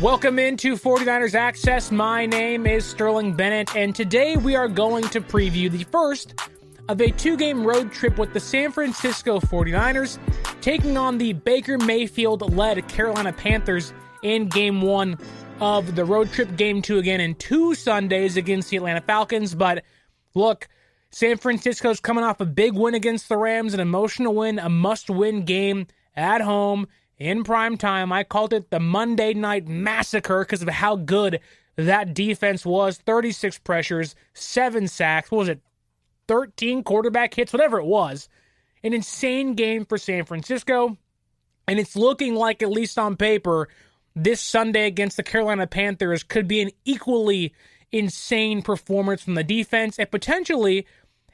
Welcome into 49ers Access. My name is Sterling Bennett, and today we are going to preview the first of a two-game road trip with the San Francisco 49ers taking on the Baker Mayfield-led Carolina Panthers in Game 1 of the road trip. Game 2 again in 2 Sundays against the Atlanta Falcons. But look, San Francisco's coming off a big win against the Rams, an emotional win, a must-win game at home in prime time. I called it the Monday Night Massacre because of how good that defense was. 36 pressures, 7 sacks. What was it? 13 quarterback hits, whatever it was. An insane game for San Francisco. And it's looking like, at least on paper, this Sunday against the Carolina Panthers could be an equally insane performance from the defense and potentially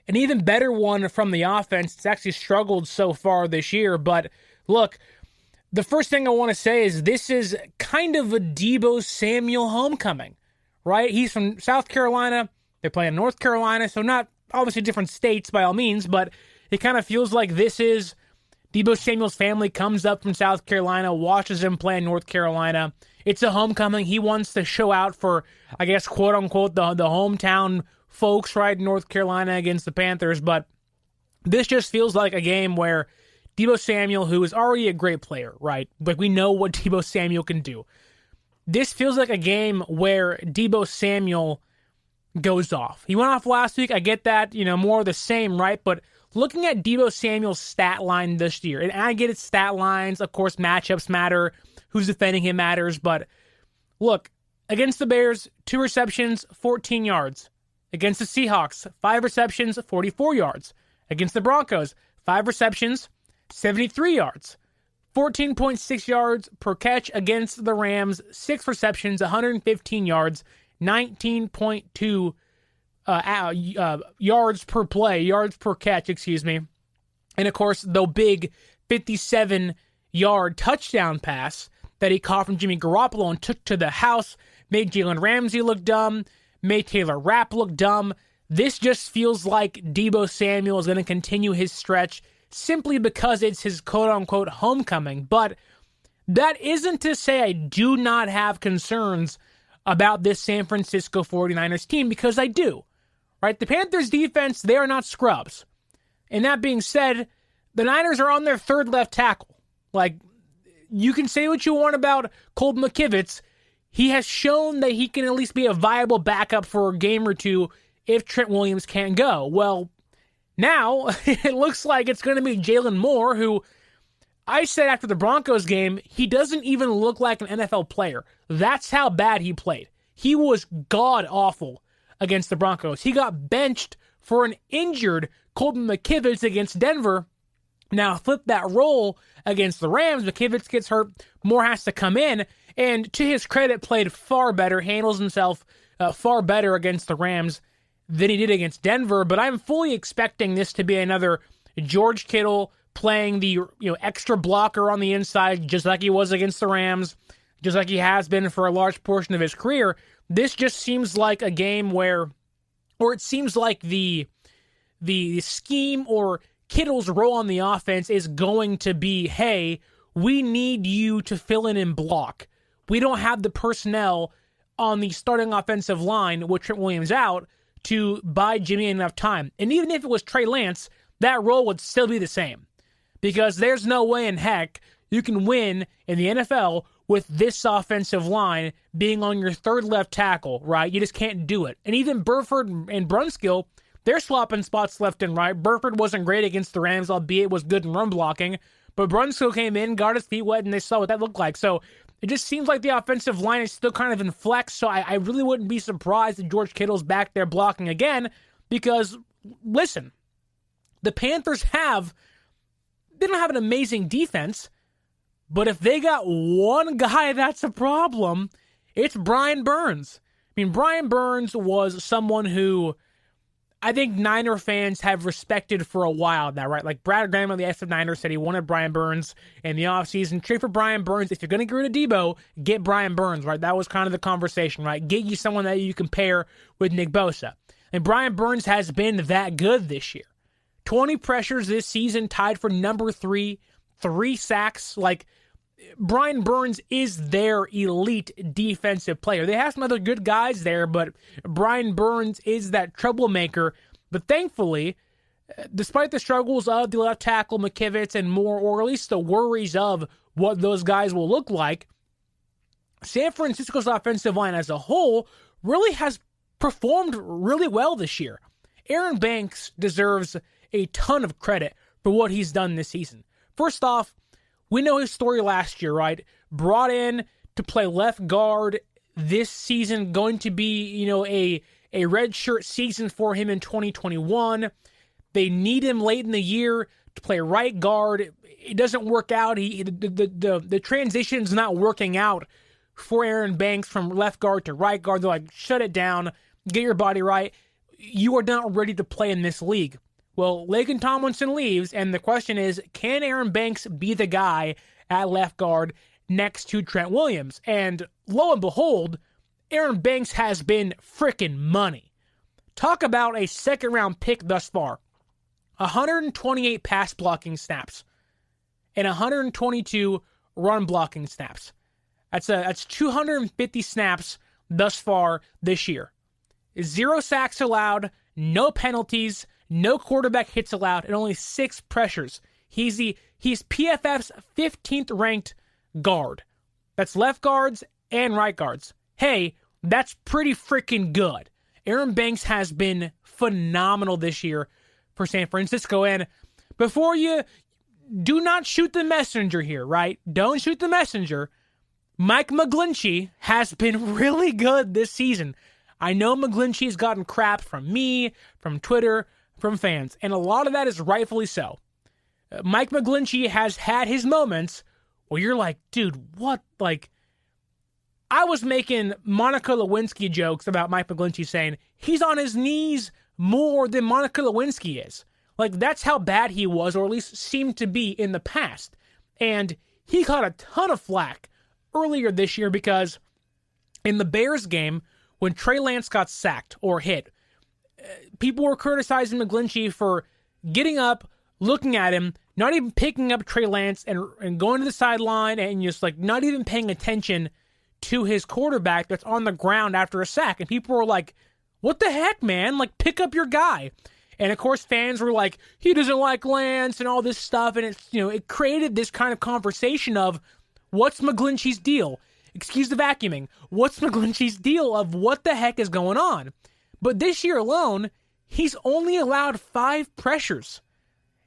an even better one from the offense. It's actually struggled so far this year. But look, the first thing I want to say is this is kind of a Deebo Samuel homecoming, right? He's from South Carolina. They're playing North Carolina, so not obviously different states by all means, but it kind of feels like this is Deebo Samuel's family comes up from South Carolina, watches him play in North Carolina. It's a homecoming. He wants to show out for, I guess, quote-unquote, the hometown folks, right, in North Carolina against the Panthers. But this just feels like a game where Deebo Samuel, who is already a great player, right? Like, we know what Deebo Samuel can do. This feels like a game where Deebo Samuel goes off. He went off last week. I get that, more of the same, right? But looking at Deebo Samuel's stat line this year, and I get its stat lines, of course, matchups matter, who's defending him matters, but look, against the Bears, 2 receptions, 14 yards. Against the Seahawks, 5 receptions, 44 yards. Against the Broncos, 5 receptions, 73 yards. 14.6 yards per catch against the Rams, 6 receptions, 115 yards, 19.2 yards per play, yards per catch, And of course, the big 57-yard touchdown pass that he caught from Jimmy Garoppolo and took to the house made Jalen Ramsey look dumb, made Taylor Rapp look dumb. This just feels like Deebo Samuel is going to continue his stretch simply because it's his quote-unquote homecoming. But that isn't to say I do not have concerns about this San Francisco 49ers team, because I do. Right? The Panthers defense, they are not scrubs. And that being said, the Niners are on their 3rd left tackle. Like, you can say what you want about Colton McKivitz. He has shown that he can at least be a viable backup for a game or two if Trent Williams can't go. Well, now it looks like it's going to be Jalen Moore, who I said after the Broncos game, he doesn't even look like an NFL player. That's how bad he played. He was god-awful against the Broncos. He got benched for an injured Colton McKivitz against Denver. Now flip that role against the Rams. McKivitz gets hurt. Moore has to come in. And to his credit, played far better, handles himself far better against the Rams than he did against Denver. But I'm fully expecting this to be another George Kittle playing the extra blocker on the inside, just like he was against the Rams, just like he has been for a large portion of his career. This just seems like a game where, or it seems like the scheme or Kittle's role on the offense is going to be, hey, we need you to fill in and block. We don't have the personnel on the starting offensive line with Trent Williams out to buy Jimmy enough time. And even if it was Trey Lance, that role would still be the same. Because there's no way in heck you can win in the NFL with this offensive line being on your 3rd left tackle, right? You just can't do it. And even Burford and Brunskill, they're swapping spots left and right. Burford wasn't great against the Rams, albeit was good in run blocking. But Brunskill came in, got his feet wet, and they saw what that looked like. So it just seems like the offensive line is still kind of in flex. So I really wouldn't be surprised if George Kittle's back there blocking again. Because, listen, the Panthers they don't have an amazing defense, but if they got one guy that's a problem, it's Brian Burns. I mean, Brian Burns was someone who I think Niner fans have respected for a while now, right? Like Brad Graham of the SF Niners said he wanted Brian Burns in the offseason. Trade for Brian Burns. If you're going to get rid of Deebo, get Brian Burns, right? That was kind of the conversation, right? Get you someone that you can pair with Nick Bosa. And Brian Burns has been that good this year. 20 pressures this season, tied for number 3, 3 sacks. Like, Brian Burns is their elite defensive player. They have some other good guys there, but Brian Burns is that troublemaker. But thankfully, despite the struggles of the left tackle McKivitz and more, or at least the worries of what those guys will look like, San Francisco's offensive line as a whole really has performed really well this year. Aaron Banks deserves a ton of credit for what he's done this season. First off, we know his story last year, right? Brought in to play left guard this season, going to be, a redshirt season for him in 2021. They need him late in the year to play right guard. It doesn't work out. The transition's not working out for Aaron Banks from left guard to right guard. They're like, shut it down, get your body right. You are not ready to play in this league. Well, Laken Tomlinson leaves, and the question is, can Aaron Banks be the guy at left guard next to Trent Williams? And lo and behold, Aaron Banks has been frickin' money. Talk about a second-round pick thus far. 128 pass blocking snaps and 122 run blocking snaps. That's 250 snaps thus far this year. 0 sacks allowed, no penalties, no quarterback hits allowed, and only 6 pressures. He's PFF's 15th ranked guard. That's left guards and right guards. Hey, that's pretty freaking good. Aaron Banks has been phenomenal this year for San Francisco. And before you do not shoot the messenger here, right? Don't shoot the messenger. Mike McGlinchey has been really good this season. I know McGlinchey's gotten crap from me, from Twitter, from fans, and a lot of that is rightfully so. Mike McGlinchey has had his moments where you're like, dude, what? Like, I was making Monica Lewinsky jokes about Mike McGlinchey saying he's on his knees more than Monica Lewinsky is. Like, that's how bad he was, or at least seemed to be in the past. And he caught a ton of flack earlier this year because in the Bears game, when Trey Lance got sacked or hit, people were criticizing McGlinchey for getting up, looking at him, not even picking up Trey Lance and going to the sideline and just like not even paying attention to his quarterback that's on the ground after a sack. And people were like, what the heck, man? Like, pick up your guy. And of course, fans were like, he doesn't like Lance and all this stuff. And it's, it created this kind of conversation of what's McGlinchey's deal? Excuse the vacuuming. What's McGlinchey's deal of what the heck is going on? But this year alone, he's only allowed 5 pressures.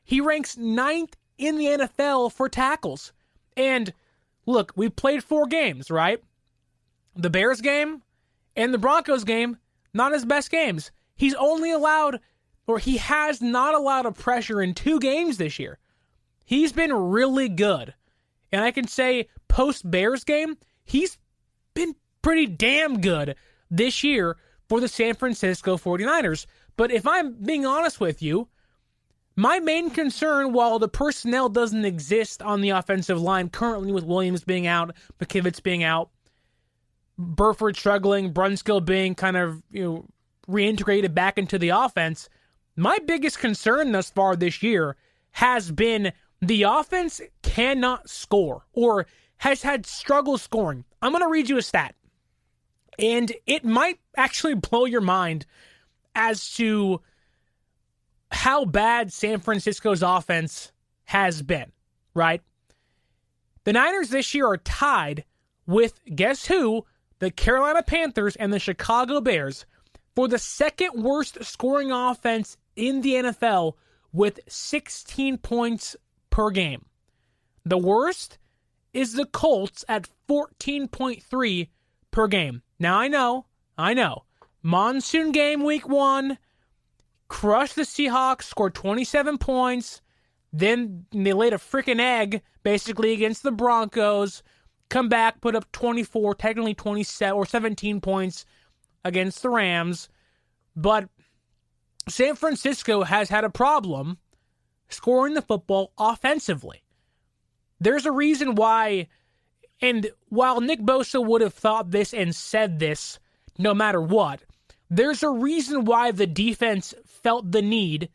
He ranks 9th in the NFL for tackles. And look, we played 4 games, right? The Bears game and the Broncos game, not his best games. He's only allowed, or he has not allowed a pressure in 2 games this year. He's been really good. And I can say post-Bears game, he's been pretty damn good this year for the San Francisco 49ers. But if I'm being honest with you, my main concern, while the personnel doesn't exist on the offensive line currently with Williams being out, McKivitz being out, Burford struggling, Brunskill being kind of reintegrated back into the offense, my biggest concern thus far this year has been the offense cannot score or has had struggle scoring. I'm going to read you a stat, and it might actually blow your mind as to how bad San Francisco's offense has been, right? The Niners this year are tied with, guess who? The Carolina Panthers and the Chicago Bears for the second worst scoring offense in the NFL with 16 points per game. The worst is the Colts at 14.3 per game. Now, I know. Monsoon game week 1, crushed the Seahawks, scored 27 points. Then they laid a freaking egg, basically, against the Broncos. Come back, put up 24, technically 27 or 17 points against the Rams. But San Francisco has had a problem scoring the football offensively. There's a reason why, and while Nick Bosa would have thought this and said this no matter what, there's a reason why the defense felt the need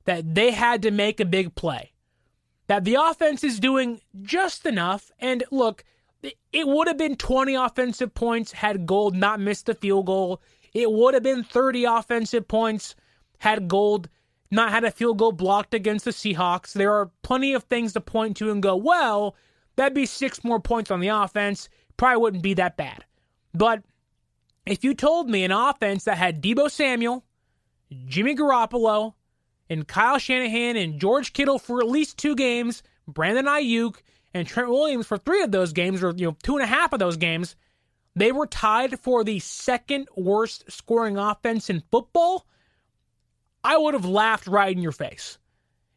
that they had to make a big play. that the offense is doing just enough. And look, it would have been 20 offensive points had Gould not missed the field goal. It would have been 30 offensive points had Gould not had a field goal blocked against the Seahawks. There are plenty of things to point to and go, well, that'd be 6 more points on the offense. Probably wouldn't be that bad. But if you told me an offense that had Deebo Samuel, Jimmy Garoppolo, and Kyle Shanahan and George Kittle for at least 2 games, Brandon Ayuk, and Trent Williams for 3 of those games, or 2.5 of those games, they were tied for the second worst scoring offense in football, I would have laughed right in your face.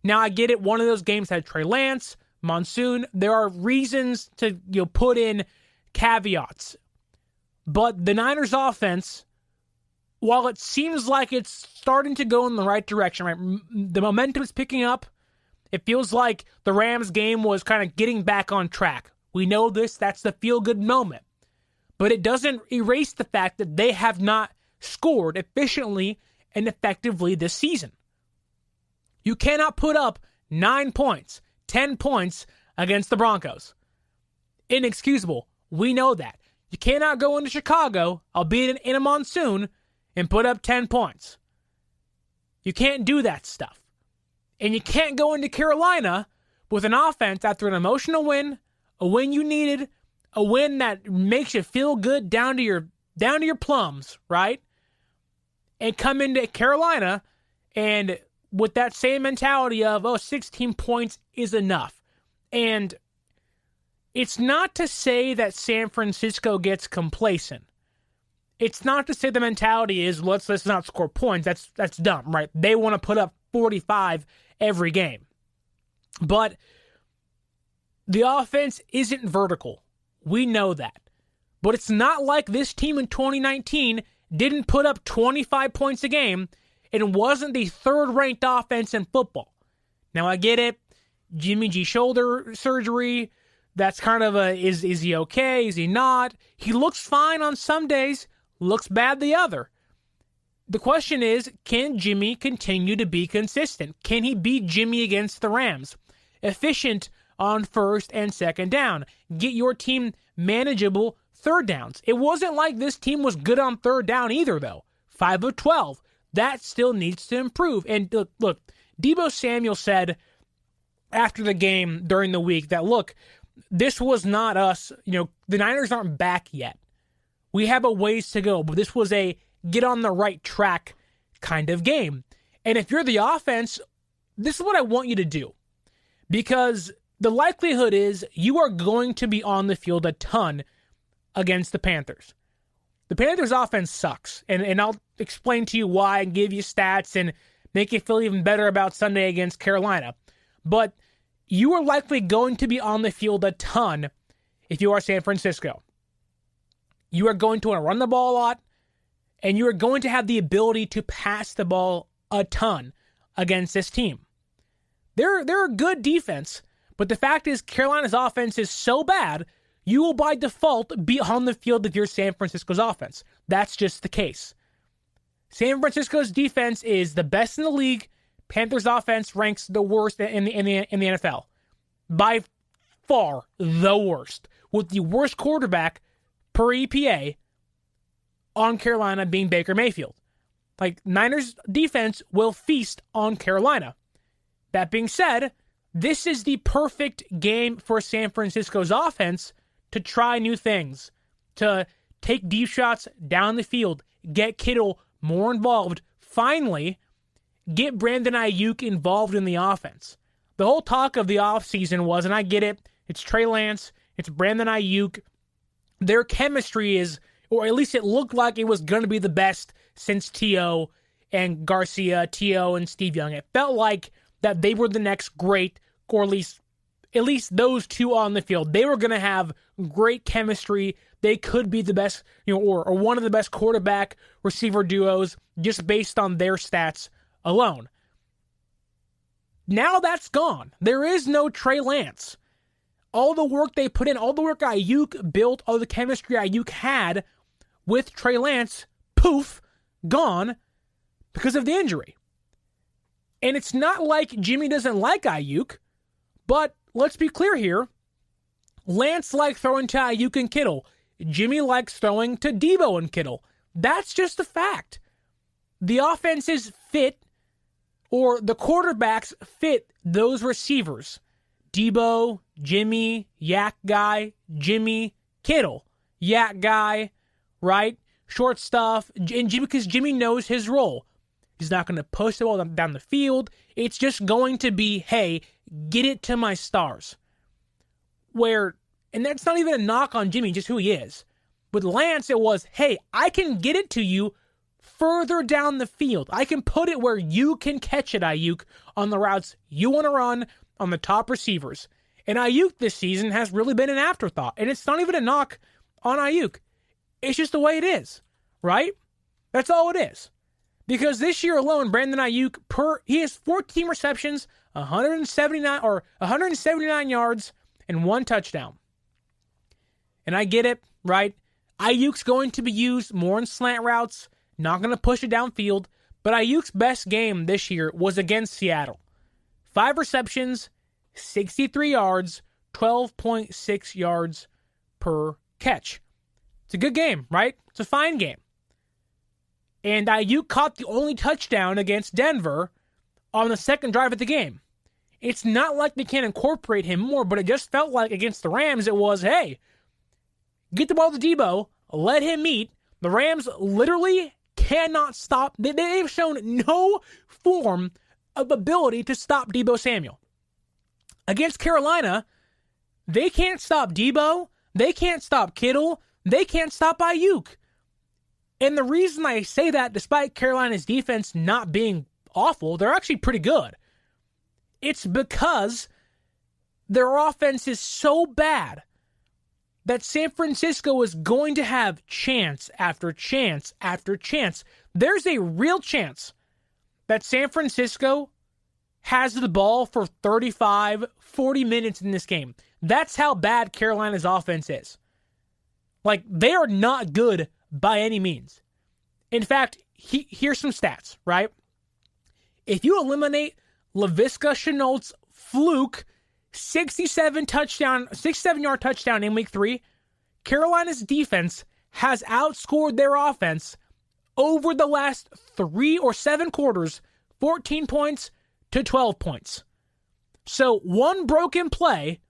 Now, I get it. One of those games had Trey Lance, Monsoon. There are reasons to put in caveats. But the Niners offense, while it seems like it's starting to go in the right direction, right? The momentum is picking up. It feels like the Rams game was kind of getting back on track. We know this. That's the feel-good moment. But it doesn't erase the fact that they have not scored efficiently and effectively this season. You cannot put up 9 points, 10 points against the Broncos. Inexcusable. We know that. You cannot go into Chicago, albeit in a monsoon, and put up 10 points. You can't do that stuff. And you can't go into Carolina with an offense after an emotional win, a win you needed, a win that makes you feel good down to your plums, right? And come into Carolina and with that same mentality of, 16 points is enough. And it's not to say that San Francisco gets complacent. It's not to say the mentality is, let's not score points. That's dumb, right? They want to put up 45 every game. But the offense isn't vertical. We know that. But it's not like this team in 2019 didn't put up 25 points a game and wasn't the third-ranked offense in football. Now, I get it. Jimmy G shoulder surgery, that's kind of is he okay? Is he not? He looks fine on some days, looks bad the other. The question is, can Jimmy continue to be consistent? Can he beat Jimmy against the Rams? Efficient on first and second down. Get your team manageable third downs. It wasn't like this team was good on third down either, though. 5 of 12. That still needs to improve. And look, Deebo Samuel said after the game during the week that, look, this was not us. The Niners aren't back yet. We have a ways to go, but this was a get on the right track kind of game. And if you're the offense, this is what I want you to do. Because the likelihood is you are going to be on the field a ton against the Panthers. The Panthers offense sucks. And I'll explain to you why and give you stats and make you feel even better about Sunday against Carolina. But you are likely going to be on the field a ton if you are San Francisco. You are going to want to run the ball a lot, and you are going to have the ability to pass the ball a ton against this team. They're a good defense, but the fact is Carolina's offense is so bad, you will by default be on the field if you're San Francisco's offense. That's just the case. San Francisco's defense is the best in the league. Panthers offense ranks the worst in the NFL. By far the worst. With the worst quarterback per EPA on Carolina being Baker Mayfield. Niners defense will feast on Carolina. That being said, this is the perfect game for San Francisco's offense to try new things, to take deep shots down the field, get Kittle more involved, finally get Brandon Ayuk involved in the offense. The whole talk of the offseason was, and I get it, it's Trey Lance, it's Brandon Ayuk. Their chemistry is, or at least it looked like it was going to be the best since T.O. and Garcia, T.O. and Steve Young. It felt like that they were the next great, or at least those two on the field. They were going to have great chemistry. They could be the best, or one of the best quarterback receiver duos just based on their stats alone. Now that's gone. There is no Trey Lance. All the work they put in, all the work Ayuk built, all the chemistry Ayuk had with Trey Lance, poof, gone because of the injury. And it's not like Jimmy doesn't like Ayuk, But let's be clear here. Lance likes throwing to Ayuk and Kittle. Jimmy likes throwing to Deebo and Kittle. That's just a fact. The offenses fit, or the quarterbacks fit those receivers. Deebo, Jimmy, Yak Guy, Jimmy, Kittle, Yak Guy, right? Short stuff, and Jimmy, because Jimmy knows his role. He's not going to push the ball down the field. It's just going to be, hey, get it to my stars. And that's not even a knock on Jimmy, just who he is. With Lance, it was, hey, I can get it to you further down the field. I can put it where you can catch it, Ayuk, on the routes you want to run, on the top receivers. And Ayuk this season has really been an afterthought. And it's not even a knock on Ayuk. It's just the way it is, right? That's all it is. Because this year alone, Brandon Ayuk, he has 14 receptions, 179 yards, and 1 touchdown. And I get it, right? Ayuk's going to be used more in slant routes, not going to push it downfield, but Ayuk's best game this year was against Seattle. 5 receptions, 63 yards, 12.6 yards per catch. It's a good game, right? It's a fine game. And Ayuk caught the only touchdown against Denver on the second drive of the game. It's not like they can't incorporate him more, but it just felt like against the Rams it was, hey, get the ball to Deebo, let him eat. The Rams literally cannot stop. They've shown no form of ability to stop Deebo Samuel. Against Carolina, they can't stop Deebo. They can't stop Kittle. They can't stop Ayuk. And the reason I say that, despite Carolina's defense not being awful, they're actually pretty good. It's because their offense is so bad that San Francisco is going to have chance after chance after chance. There's a real chance that San Francisco has the ball for 35, 40 minutes in this game. That's how bad Carolina's offense is. Like, they are not good by any means. In fact, here's some stats, right? If you eliminate Laviska Shenault's fluke 67-yard touchdown in week 3, Carolina's defense has outscored their offense over the last 3 or 7 quarters, 14 points to 12 points. So one broken play,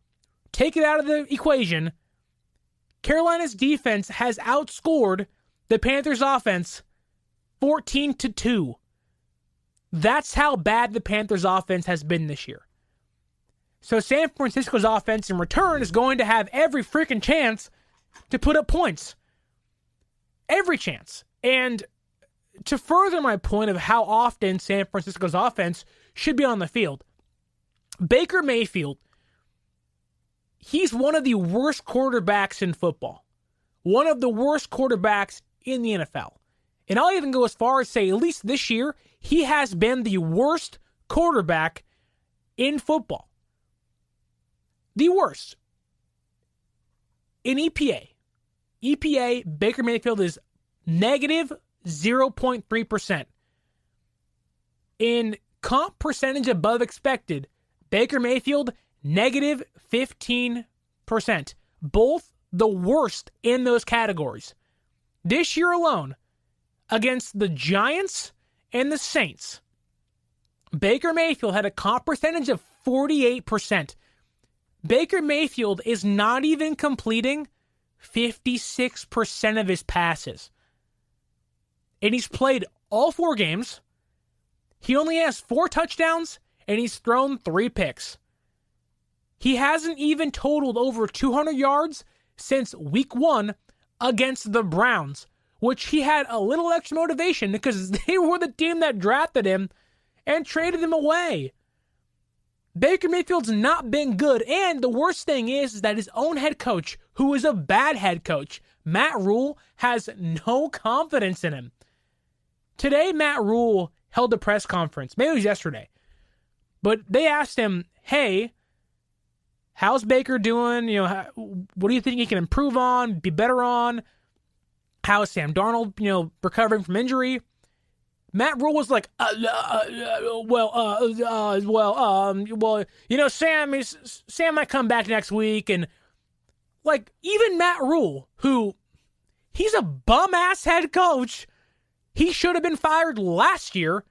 take it out of the equation, Carolina's defense has outscored the Panthers offense 14-2. That's how bad the Panthers offense has been this year. So San Francisco's offense in return is going to have every freaking chance to put up points. Every chance. And to further my point of how often San Francisco's offense should be on the field, Baker Mayfield, he's one of the worst quarterbacks in football. One of the worst quarterbacks in the NFL. And I'll even go as far as say, at least this year, he has been the worst quarterback in football. The worst. In EPA, Baker Mayfield is negative 0.3%. In comp percentage above expected, Baker Mayfield, negative 15%. Both the worst in those categories. This year alone, against the Giants and the Saints, Baker Mayfield had a comp percentage of 48%. Baker Mayfield is not even completing 56% of his passes. And he's played all 4 games. He only has 4 touchdowns, and he's thrown 3 picks. He hasn't even totaled over 200 yards since week 1 against the Browns, which he had a little extra motivation because they were the team that drafted him and traded him away. Baker Mayfield's not been good, and the worst thing is that his own head coach, who is a bad head coach, Matt Rhule, has no confidence in him. Today, Matt Rhule held a press conference, maybe it was yesterday, but they asked him, hey, how's Baker doing? What do you think he can improve on, be better on? How is Sam Darnold, recovering from injury? Matt Rhule was like, Sam might come back next week. And like, even Matt Rhule, who he's a bum-ass head coach, he should have been fired last year.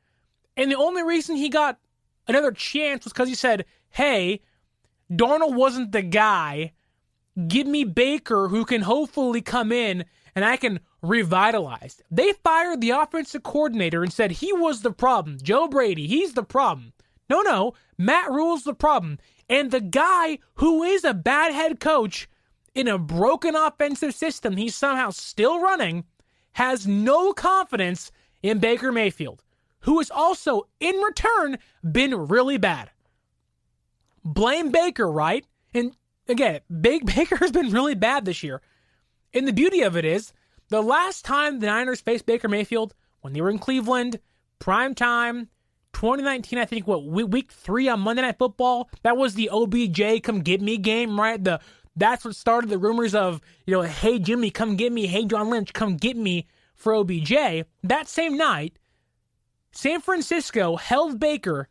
And the only reason he got another chance was because he said, hey, Darnold wasn't the guy. Give me Baker, who can hopefully come in and I can revitalize. They fired the offensive coordinator and said he was the problem. Joe Brady, he's the problem. No, Matt Rhule's the problem. And the guy who is a bad head coach in a broken offensive system he's somehow still running has no confidence in Baker Mayfield, who has also, in return, been really bad. Blame Baker, right? And again, Baker has been really bad this year. And the beauty of it is, the last time the Niners faced Baker Mayfield, when they were in Cleveland, prime time, 2019, I think, week 3 on Monday Night Football, that was the OBJ come get me game, right? That's what started the rumors of, hey, Jimmy, come get me. Hey, John Lynch, come get me for OBJ. That same night, San Francisco held Baker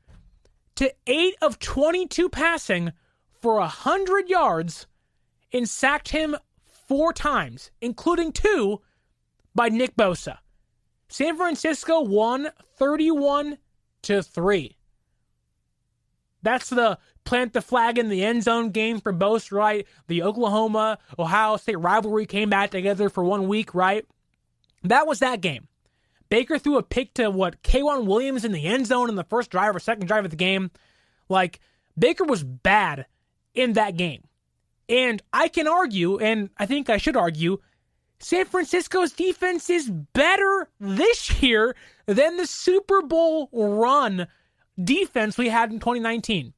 to 8 of 22 passing for 100 yards and sacked him 4 times, including 2 by Nick Bosa. San Francisco won 31-3. That's the plant the flag in the end zone game for Bosa, right? The Oklahoma-Ohio State rivalry came back together for 1 week, right? That was that game. Baker threw a pick to K'Wan Williams in the end zone in the first drive or second drive of the game. Like, Baker was bad in that game. And I can argue, and I think I should argue, San Francisco's defense is better this year than the Super Bowl run defense we had in 2019.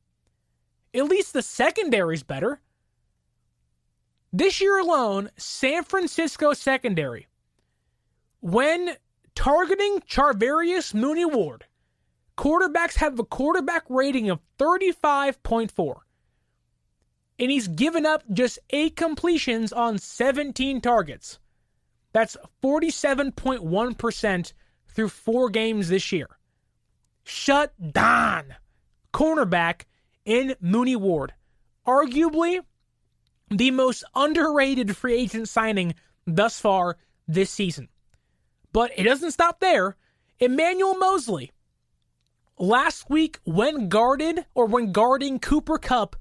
At least the secondary's better. This year alone, San Francisco secondary, when targeting Charvarius Mooney Ward, quarterbacks have a quarterback rating of 35.4. And he's given up just 8 completions on 17 targets. That's 47.1% through 4 games this year. Shut down. Cornerback in Mooney Ward. Arguably the most underrated free agent signing thus far this season. But it doesn't stop there. Emmanuel Moseley, last week when guarding Cooper Kupp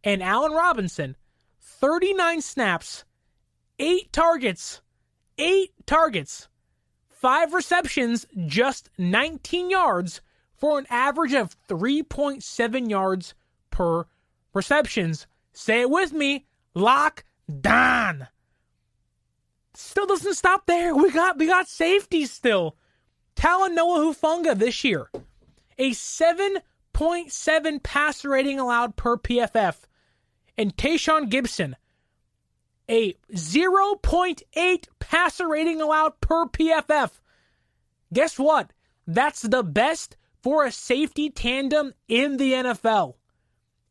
and Allen Robinson, 39 snaps, 8 targets, 5 receptions, just 19 yards for an average of 3.7 yards per receptions. Say it with me, lock down. Still doesn't stop there. We got safety still. Talanoa Hufanga this year, a 7.7 passer rating allowed per PFF. And Tayshaun Gibson, a 0.8 passer rating allowed per PFF. Guess what? That's the best for a safety tandem in the NFL.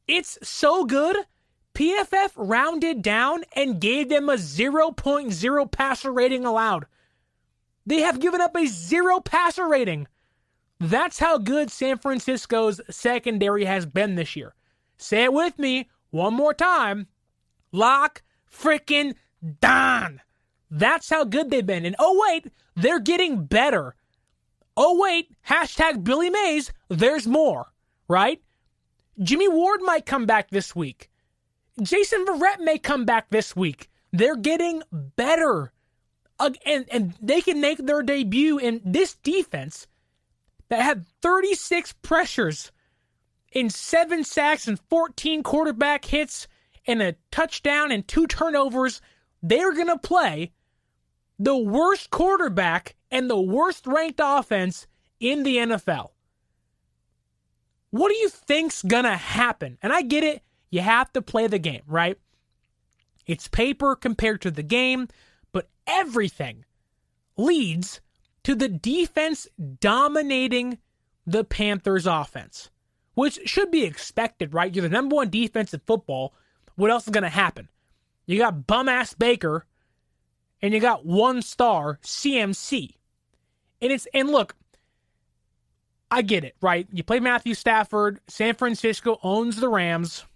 It's so good, PFF rounded down and gave them a 0.0 passer rating allowed. They have given up a 0 passer rating. That's how good San Francisco's secondary has been this year. Say it with me one more time. Lock freaking down. That's how good they've been. And oh wait, they're getting better. Oh wait, hashtag Billy Mays, there's more, right? Jimmy Ward might come back this week. Jason Verrett may come back this week. They're getting better. And they can make their debut in this defense that had 36 pressures in 7 sacks and 14 quarterback hits and a touchdown and 2 turnovers. They're going to play the worst quarterback and the worst ranked offense in the NFL. What do you think's going to happen? And I get it. You have to play the game, right? It's paper compared to the game, but everything leads to the defense dominating the Panthers offense, which should be expected, right? You're the number 1 defense in football. What else is going to happen? You got bum-ass Baker, and you got 1-star CMC. And look, I get it, right? You play Matthew Stafford. San Francisco owns the Rams.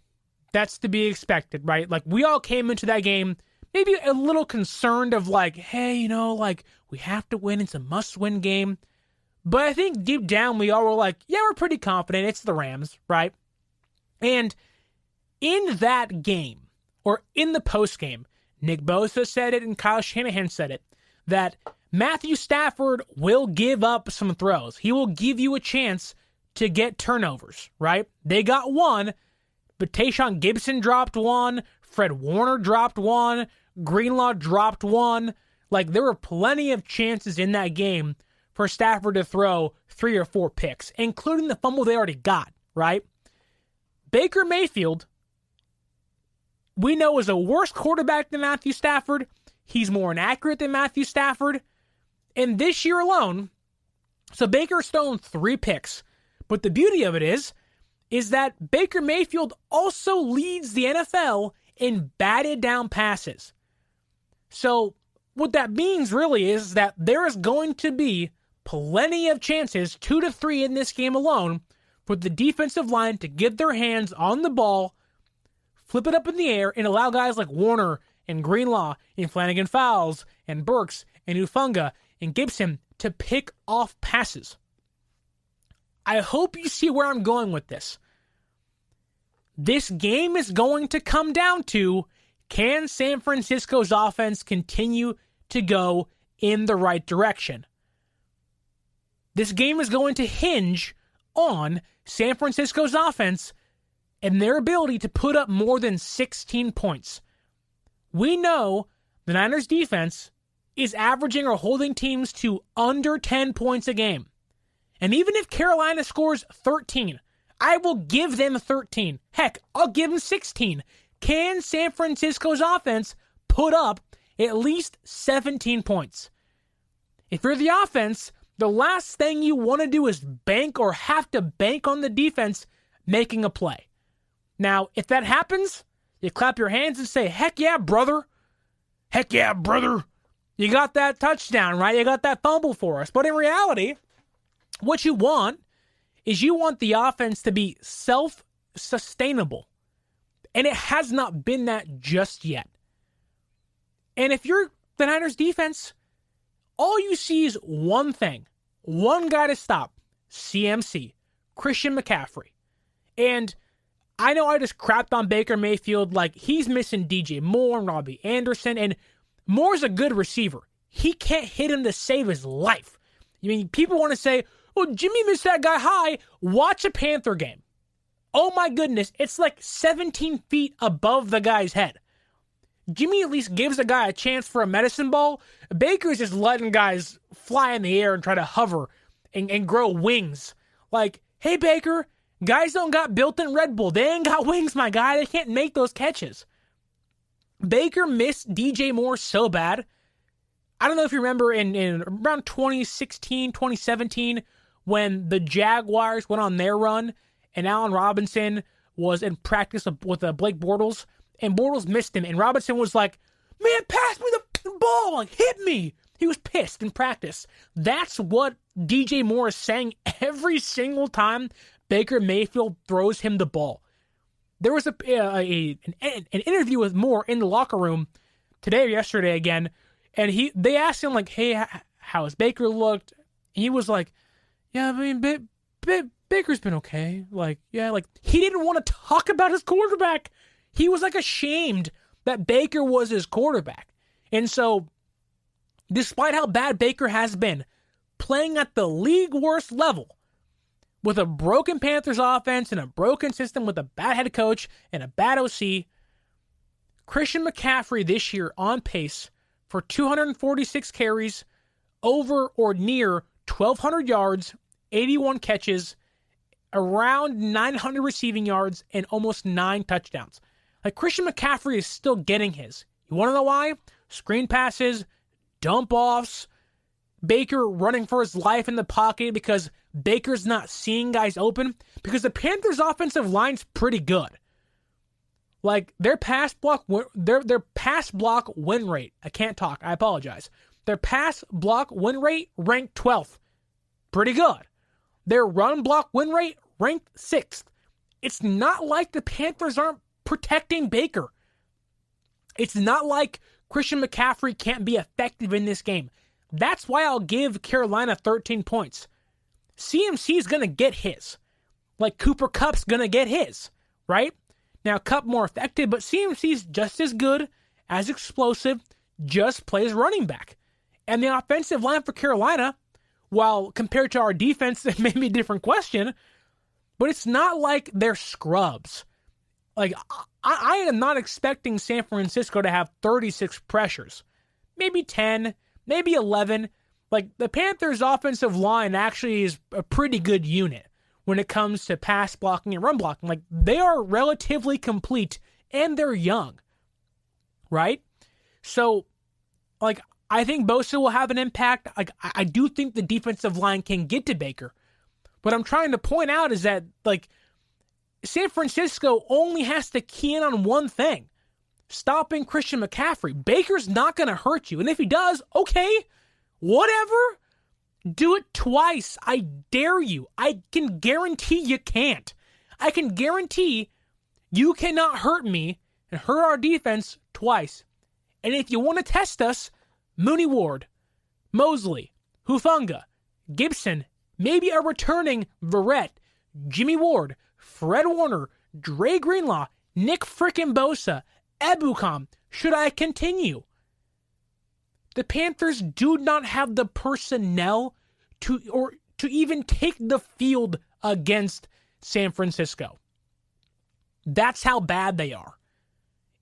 That's to be expected, right? Like, we all came into that game maybe a little concerned of like, hey, we have to win. It's a must-win game. But I think deep down we all were like, yeah, we're pretty confident. It's the Rams, right? And in that game, or in the postgame, Nick Bosa said it and Kyle Shanahan said it, that Matthew Stafford will give up some throws. He will give you a chance to get turnovers, right? They got one, but Tayshaun Gibson dropped one, Fred Warner dropped one, Greenlaw dropped one. Like, there were plenty of chances in that game for Stafford to throw 3 or 4 picks, including the fumble they already got, right? Baker Mayfield, we know, is a worse quarterback than Matthew Stafford. He's more inaccurate than Matthew Stafford. And this year alone, so Baker's thrown 3 picks. But the beauty of it is that Baker Mayfield also leads the NFL in batted down passes. So what that means really is that there is going to be plenty of chances, 2 to 3 in this game alone, for the defensive line to get their hands on the ball, flip it up in the air, and allow guys like Warner and Greenlaw and Flanagan Fowles and Burks and Ufunga and Gibson to pick off passes. I hope you see where I'm going with this. This game is going to come down to, can San Francisco's offense continue to go in the right direction? This game is going to hinge on San Francisco's offense and their ability to put up more than 16 points. We know the Niners defense is averaging or holding teams to under 10 points a game. And even if Carolina scores 13, I will give them 13. Heck, I'll give them 16. Can San Francisco's offense put up at least 17 points? If you're the offense, the last thing you want to do is bank or have to bank on the defense making a play. Now, if that happens, you clap your hands and say, heck yeah, brother. Heck yeah, brother. You got that touchdown, right? You got that fumble for us. But in reality, what you want is you want the offense to be self-sustainable. And it has not been that just yet. And if you're the Niners defense, all you see is one thing. One guy to stop. CMC. Christian McCaffrey. And I know I just crapped on Baker Mayfield. Like, he's missing DJ Moore and Robbie Anderson. And Moore's a good receiver. He can't hit him to save his life. I mean, people want to say, well, Jimmy missed that guy high. Watch a Panther game. Oh my goodness, it's like 17 feet above the guy's head. Jimmy at least gives the guy a chance for a medicine ball. Baker's just letting guys fly in the air and try to hover and grow wings. Like, hey Baker, guys don't got built-in Red Bull. They ain't got wings, my guy. They can't make those catches. Baker missed DJ Moore so bad. I don't know if you remember in around 2016, 2017, when the Jaguars went on their run and Allen Robinson was in practice with Blake Bortles, and Bortles missed him, and Robinson was like, man, pass me the ball, like, hit me. He was pissed in practice. That's what DJ Moore is saying every single time Baker Mayfield throws him the ball. There was an interview with Moore in the locker room today or yesterday again, and they asked him, like, hey, how has Baker looked? He was like, yeah, I mean, Baker's been okay. Like, yeah, like, he didn't want to talk about his quarterback. He was, like, ashamed that Baker was his quarterback. And so, despite how bad Baker has been, playing at the league worst level, with a broken Panthers offense and a broken system with a bad head coach and a bad OC, Christian McCaffrey this year on pace for 246 carries, over or near 1,200 yards, 81 catches, around 900 receiving yards, and almost 9 touchdowns. Like, Christian McCaffrey is still getting his. You want to know why? Screen passes, dump offs, Baker running for his life in the pocket because Baker's not seeing guys open, because the Panthers' offensive line's pretty good. Like, their pass block win rate. I can't talk. I apologize. Their pass block win rate ranked 12th. Pretty good. Their run block win rate ranked 6th. It's not like the Panthers aren't protecting Baker. It's not like Christian McCaffrey can't be effective in this game. That's why I'll give Carolina 13 points. CMC's going to get his. Like Cooper Kupp's going to get his, right? Now, Kupp more effective, but CMC's just as good, as explosive, just plays running back. And the offensive line for Carolina, while compared to our defense, it may be a different question, but it's not like they're scrubs. Like, I am not expecting San Francisco to have 36 pressures. Maybe 10, maybe 11. Like, the Panthers' offensive line actually is a pretty good unit when it comes to pass blocking and run blocking. Like, they are relatively complete, and they're young, right? So, like, I think Bosa will have an impact. Like, I do think the defensive line can get to Baker. What I'm trying to point out is that, like, San Francisco only has to key in on one thing: stopping Christian McCaffrey. Baker's not going to hurt you. And if he does, okay, whatever. Do it twice. I dare you. I can guarantee you can't. I can guarantee you cannot hurt me and hurt our defense twice. And if you want to test us, Mooney Ward, Moseley, Hufanga, Gibson, maybe a returning Verrett, Jimmy Ward, Fred Warner, Dre Greenlaw, Nick frickin' Bosa, Ebukam. Should I continue? The Panthers do not have the personnel to even take the field against San Francisco. That's how bad they are.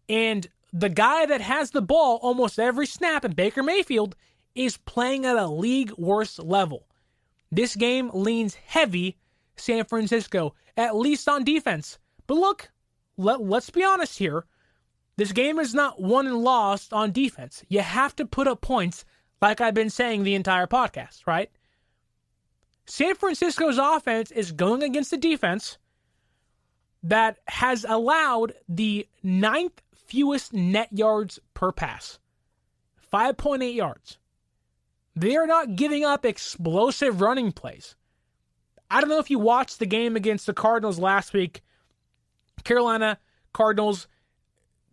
And the guy that has the ball almost every snap in Baker Mayfield is playing at a league worst level. This game leans heavy San Francisco, at least on defense. But look, let's be honest here. This game is not won and lost on defense. You have to put up points, like I've been saying the entire podcast, right? San Francisco's offense is going against a defense that has allowed the 9th fewest net yards per pass. 5.8 yards. They are not giving up explosive running plays. I don't know if you watched the game against the Cardinals last week. Carolina Cardinals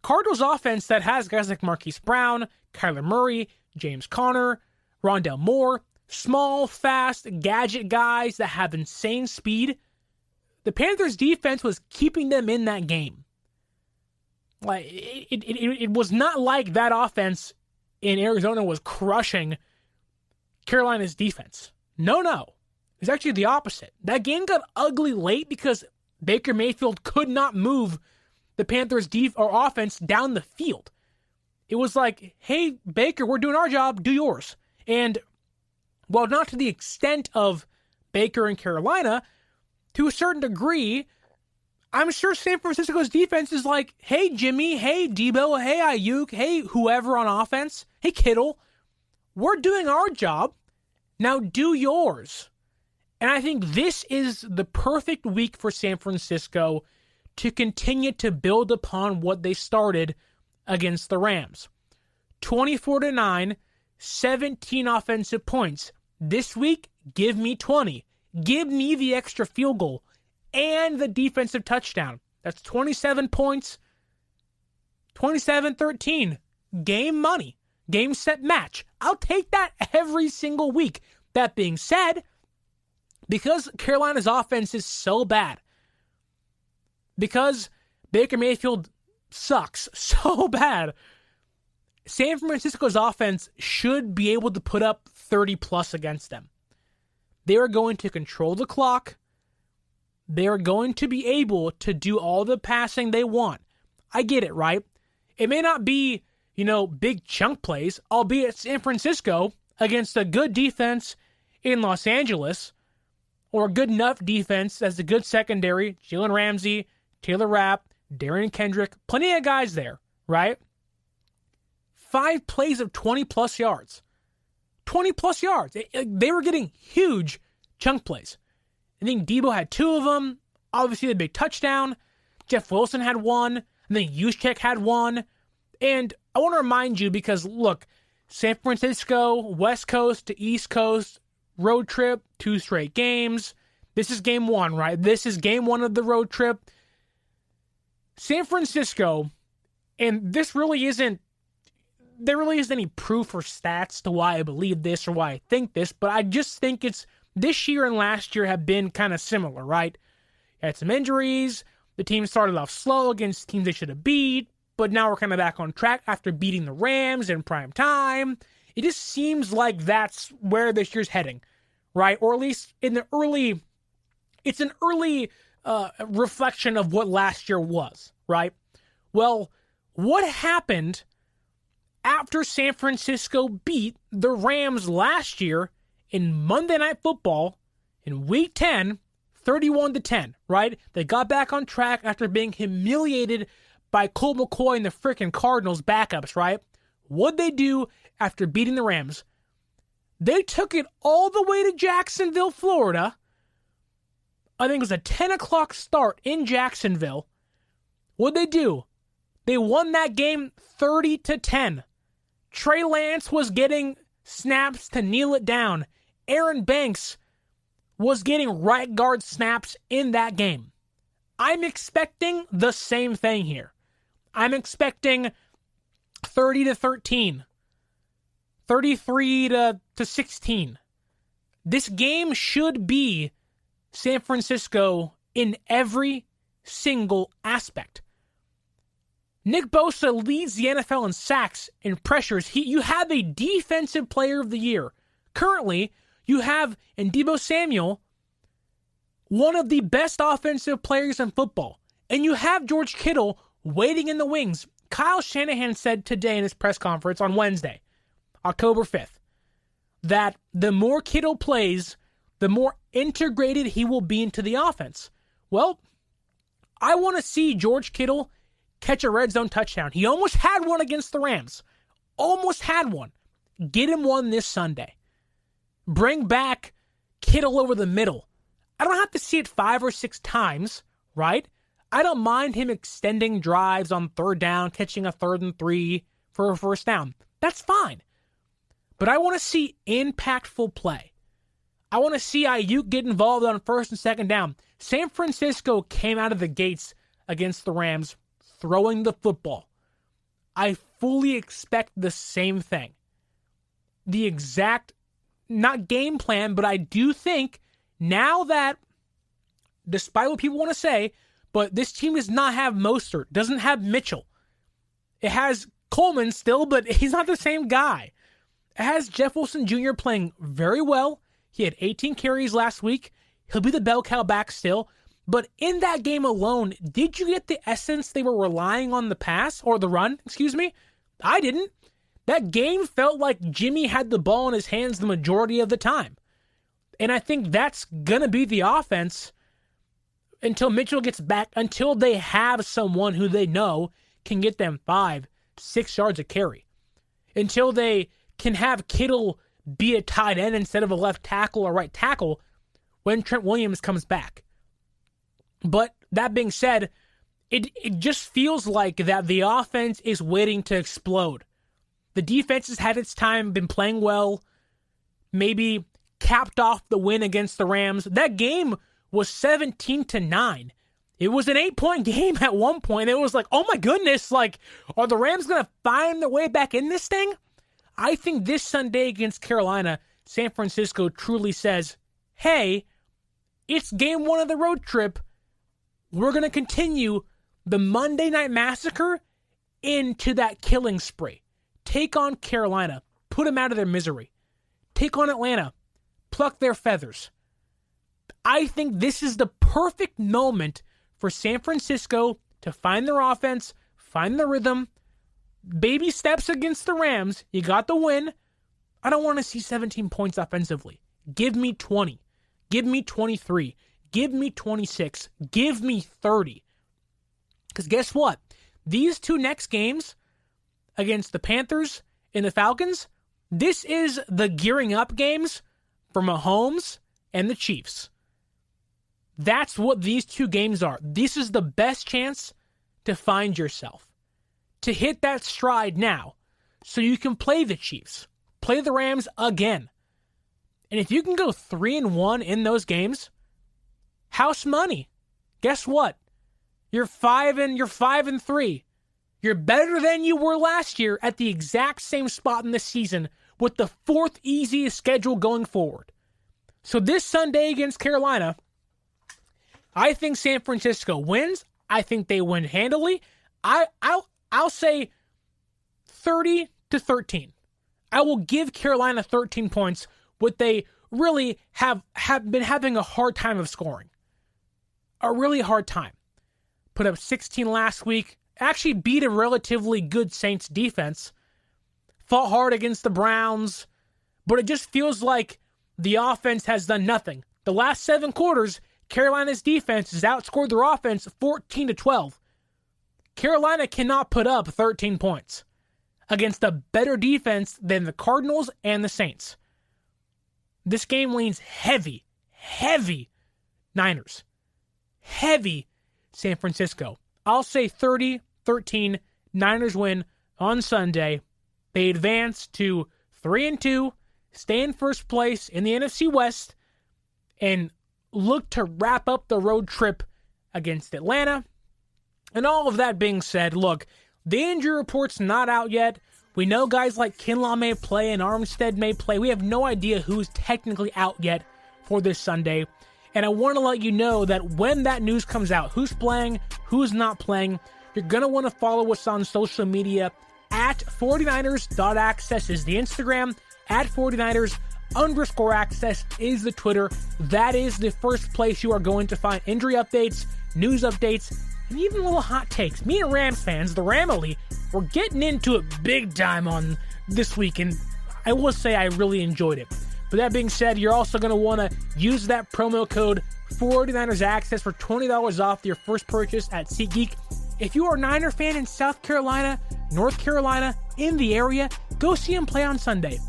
offense that has guys like Marquise Brown, Kyler Murray, James Conner, Rondale Moore, small, fast, gadget guys that have insane speed. The Panthers defense was keeping them in that game. Like it was not like that offense in Arizona was crushing Carolina's defense. No. It's actually the opposite. That game got ugly late because Baker Mayfield could not move the Panthers' offense down the field. It was like, hey, Baker, we're doing our job, do yours. And, well, not to the extent of Baker and Carolina, to a certain degree, I'm sure San Francisco's defense is like, hey, Jimmy, hey, Deebo, hey, Ayuk, hey, whoever on offense, hey, Kittle, we're doing our job, now do yours. And I think this is the perfect week for San Francisco to continue to build upon what they started against the Rams. 24-9, 17 offensive points. This week, give me 20. Give me the extra field goal and the defensive touchdown. That's 27 points, 27-13. Game money. Game, set, match. I'll take that every single week. That being said, because Carolina's offense is so bad, because Baker Mayfield sucks so bad, San Francisco's offense should be able to put up 30-plus against them. They are going to control the clock. They are going to be able to do all the passing they want. I get it, right? It may not be, big chunk plays, albeit San Francisco against a good defense in Los Angeles, or a good enough defense as a good secondary, Jalen Ramsey, Taylor Rapp, Darian Kendrick, plenty of guys there, right? 5 plays of 20-plus yards. 20-plus yards. They were getting huge chunk plays. I think Deebo had 2 of them. Obviously, the big touchdown. Jeff Wilson had 1. And then Juszczyk had 1. And I want to remind you because, look, San Francisco, West Coast to East Coast, road trip, 2 straight games. This is game one, right? This is game one of the road trip. San Francisco, and there really isn't any proof or stats to why I believe this or why I think this, but I just think it's this year and last year have been kind of similar, right? Had some injuries. The team started off slow against teams they should have beat, but now we're kind of back on track after beating the Rams in prime time. It just seems like that's where this year's heading, right? Or at least it's an early reflection of what last year was, right? Well, what happened after San Francisco beat the Rams last year in Monday Night Football in Week 10, 31-10, right? They got back on track after being humiliated by Colt McCoy and the freaking Cardinals backups, right? What'd they do after beating the Rams? They took it all the way to Jacksonville, Florida. I think it was a 10 o'clock start in Jacksonville. What'd they do? They won that game 30-10. Trey Lance was getting snaps to kneel it down. Aaron Banks was getting right guard snaps in that game. I'm expecting the same thing here. I'm expecting 30-13, 33-16. This game should be San Francisco in every single aspect. Nick Bosa leads the NFL in sacks and pressures. You have a defensive player of the year. Currently, you have in Deebo Samuel, one of the best offensive players in football. And you have George Kittle waiting in the wings. Kyle Shanahan said today in his press conference on Wednesday, October 5th, that the more Kittle plays, the more integrated he will be into the offense. Well, I want to see George Kittle catch a red zone touchdown. He almost had one against the Rams. Almost had one. Get him one this Sunday. Bring back Kittle over the middle. I don't have to see it 5 or 6 times, right? I don't mind him extending drives on third down, catching a 3rd and 3 for a first down. That's fine. But I want to see impactful play. I want to see Ayuk get involved on 1st and 2nd down. San Francisco came out of the gates against the Rams throwing the football. I fully expect the same thing. The exact, not game plan, but I do think now that, despite what people want to say, but this team does not have Mostert, doesn't have Mitchell. It has Coleman still, but he's not the same guy. It has Jeff Wilson Jr. playing very well. He had 18 carries last week. He'll be the bell cow back still. But in that game alone, did you get the essence they were relying on the pass, or the run, excuse me? I didn't. That game felt like Jimmy had the ball in his hands the majority of the time. And I think that's going to be the offense until Mitchell gets back, until they have someone who they know can get them 5, 6 yards a carry. Until they can have Kittle be a tight end instead of a left tackle or right tackle when Trent Williams comes back. But that being said, it just feels like that the offense is waiting to explode. The defense has had its time, been playing well, maybe capped off the win against the Rams. That game was 17-9. It was an 8-point game at one point. It was like, oh my goodness, like, are the Rams going to find their way back in this thing? I think this Sunday against Carolina, San Francisco truly says, hey, it's game one of the road trip. We're going to continue the Monday Night Massacre into that killing spree. Take on Carolina. Put them out of their misery. Take on Atlanta. Pluck their feathers. I think this is the perfect moment for San Francisco to find their offense, find the rhythm. Baby steps against the Rams. You got the win. I don't want to see 17 points offensively. Give me 20. Give me 23. Give me 26. Give me 30. Because guess what? These two next games against the Panthers and the Falcons, this is the gearing up games for Mahomes and the Chiefs. That's what these two games are. This is the best chance to find yourself, to hit that stride now so you can play the Chiefs, play the Rams again. And if you can go 3-1 in those games, House money. Guess what? You're 5-3. You're better than you were last year at the exact same spot in the season with the 4th easiest schedule going forward. So this Sunday against Carolina, I think San Francisco wins. I think they win handily. I'll say 30-13. I will give Carolina 13 points, what they really have been having a hard time of scoring. A really hard time. Put up 16 last week. Actually beat a relatively good Saints defense. Fought hard against the Browns. But it just feels like the offense has done nothing. The last 7 quarters, Carolina's defense has outscored their offense 14-12. Carolina cannot put up 13 points against a better defense than the Cardinals and the Saints. This game leans heavy Niners. Heavy San Francisco. I'll say 30-13. Niners win on Sunday. They advance to 3-2, stay in first place in the NFC West, and look to wrap up the road trip against Atlanta. And all of that being said, look, the injury report's not out yet. We know guys like Kinlaw may play and Armstead may play. We have no idea who's technically out yet for this Sunday. And I want to let you know that when that news comes out, who's playing, who's not playing, you're going to want to follow us on social media. At 49ers.access is the Instagram. At 49ers_access is the Twitter. That is the first place you are going to find injury updates, news updates, and even little hot takes. Me and Rams fans, the Ramily, we're getting into it big time on this week, and I will say I really enjoyed it. But that being said, you're also going to want to use that promo code 49ersaccess for $20 off your first purchase at SeatGeek. If you are a Niner fan in South Carolina, North Carolina, in the area, go see him play on Sunday.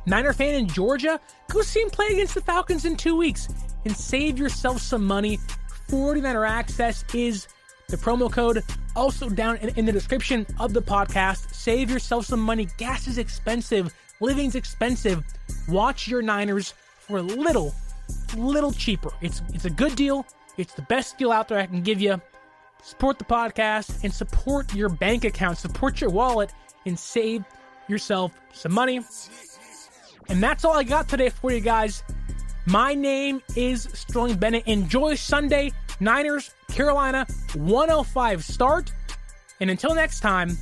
Niner fan in Georgia, go see him play against the Falcons in 2 weeks and save yourself some money. 49er Access is the promo code. Also down in the description of the podcast. Save yourself some money. Gas is expensive. Living's expensive. Watch your Niners for a little cheaper. It's a good deal. It's the best deal out there I can give you. Support the podcast and support your bank account. Support your wallet and save yourself some money. And that's all I got today for you guys. My name is Sterling Bennett. Enjoy Sunday. Niners, Carolina, 105 start. And until next time,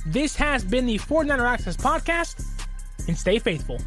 this has been the 49er Access Podcast, and stay faithful.